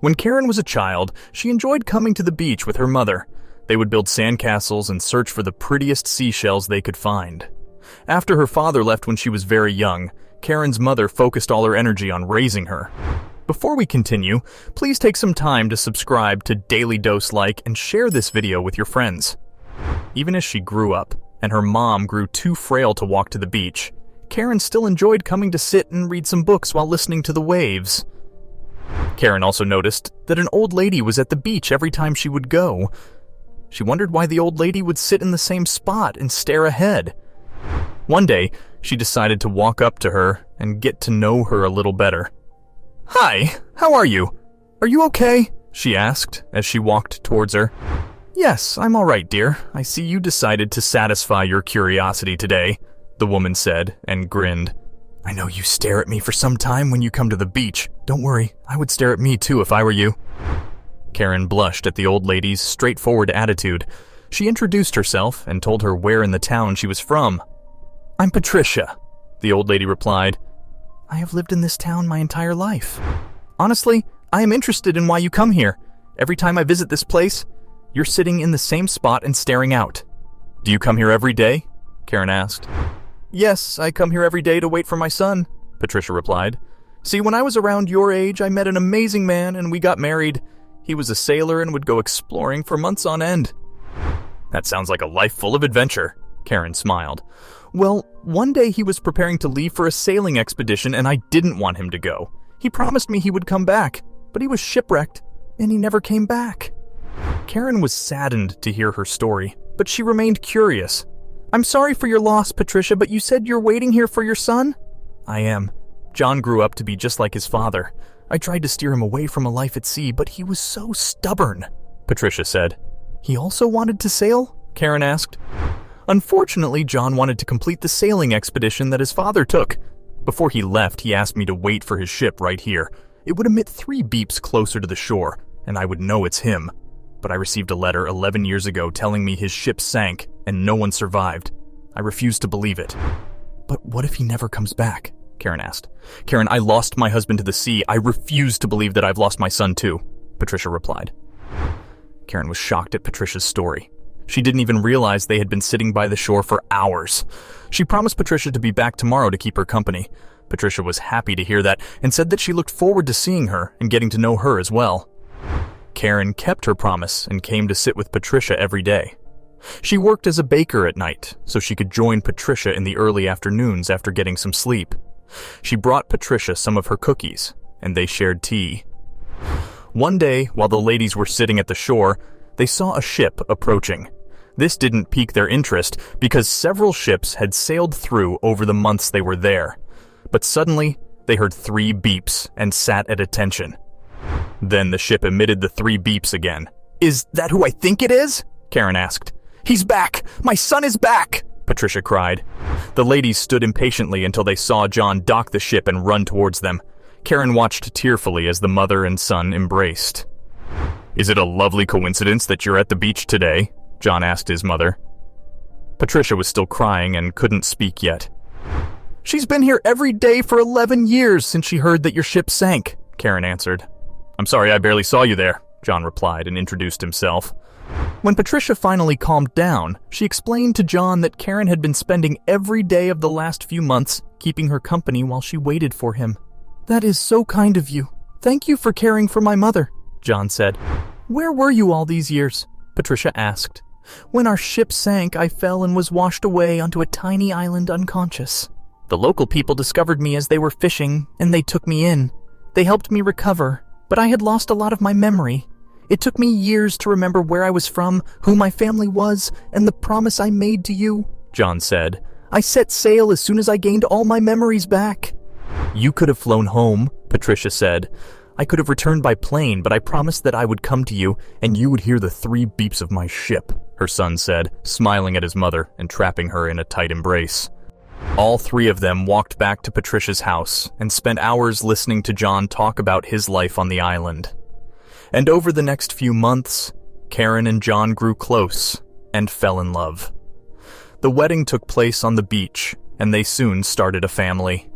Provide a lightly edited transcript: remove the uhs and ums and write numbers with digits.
When Karen was a child, she enjoyed coming to the beach with her mother. They would build sandcastles and search for the prettiest seashells they could find. After her father left when she was very young, Karen's mother focused all her energy on raising her. Before we continue, please take some time to subscribe to Dailydose, like, and share this video with your friends. Even as she grew up, and her mom grew too frail to walk to the beach, Karen still enjoyed coming to sit and read some books while listening to the waves. Karen also noticed that an old lady was at the beach every time she would go. She wondered why the old lady would sit in the same spot and stare ahead. One day, she decided to walk up to her and get to know her a little better. "Hi, how are you? Are you okay?" she asked as she walked towards her. "Yes, I'm all right, dear. I see you decided to satisfy your curiosity today," the woman said and grinned. "I know you stare at me for some time when you come to the beach. Don't worry, I would stare at me too if I were you." Karen blushed at the old lady's straightforward attitude. She introduced herself and told her where in the town she was from. "I'm Patricia," the old lady replied. "I have lived in this town my entire life. Honestly, I am interested in why you come here. Every time I visit this place, you're sitting in the same spot and staring out." "Do you come here every day?" Karen asked. "Yes, I come here every day to wait for my son," Patricia replied. "See, when I was around your age, I met an amazing man and we got married. He was a sailor and would go exploring for months on end." "That sounds like a life full of adventure," Karen smiled. "Well, one day he was preparing to leave for a sailing expedition and I didn't want him to go. He promised me he would come back, but he was shipwrecked and he never came back." Karen was saddened to hear her story, but she remained curious. "I'm sorry for your loss, Patricia, but you said you're waiting here for your son?" "I am. John grew up to be just like his father. I tried to steer him away from a life at sea, but he was so stubborn," Patricia said. "He also wanted to sail?" Karen asked. "Unfortunately, John wanted to complete the sailing expedition that his father took. Before he left, he asked me to wait for his ship right here. It would emit 3 beeps closer to the shore, and I would know it's him. But I received a letter 11 years ago telling me his ship sank and no one survived. I refused to believe it." "But what if he never comes back?" Karen asked. "Karen, I lost my husband to the sea. I refuse to believe that I've lost my son too," Patricia replied. Karen was shocked at Patricia's story. She didn't even realize they had been sitting by the shore for hours. She promised Patricia to be back tomorrow to keep her company. Patricia was happy to hear that and said that she looked forward to seeing her and getting to know her as well. Karen kept her promise and came to sit with Patricia every day. She worked as a baker at night, so she could join Patricia in the early afternoons after getting some sleep. She brought Patricia some of her cookies, and they shared tea. One day, while the ladies were sitting at the shore, they saw a ship approaching. This didn't pique their interest because several ships had sailed through over the months they were there. But suddenly, they heard 3 beeps and sat at attention. Then the ship emitted the 3 beeps again. "Is that who I think it is?" Karen asked. "He's back! My son is back!" Patricia cried. The ladies stood impatiently until they saw John dock the ship and run towards them. Karen watched tearfully as the mother and son embraced. "Is it a lovely coincidence that you're at the beach today?" John asked his mother. Patricia was still crying and couldn't speak yet. "She's been here every day for 11 years since she heard that your ship sank," Karen answered. "I'm sorry I barely saw you there," John replied and introduced himself. When Patricia finally calmed down, she explained to John that Karen had been spending every day of the last few months keeping her company while she waited for him. "That is so kind of you. Thank you for caring for my mother," John said. "Where were you all these years?" Patricia asked. "When our ship sank, I fell and was washed away onto a tiny island unconscious. The local people discovered me as they were fishing, and they took me in. They helped me recover, but I had lost a lot of my memory. It took me years to remember where I was from, who my family was, and the promise I made to you," John said. "I set sail as soon as I gained all my memories back." "You could have flown home," Patricia said. "I could have returned by plane, but I promised that I would come to you, and you would hear the 3 beeps of my ship," her son said, smiling at his mother and trapping her in a tight embrace. All 3 of them walked back to Patricia's house and spent hours listening to John talk about his life on the island. And over the next few months, Karen and John grew close and fell in love. The wedding took place on the beach, and they soon started a family.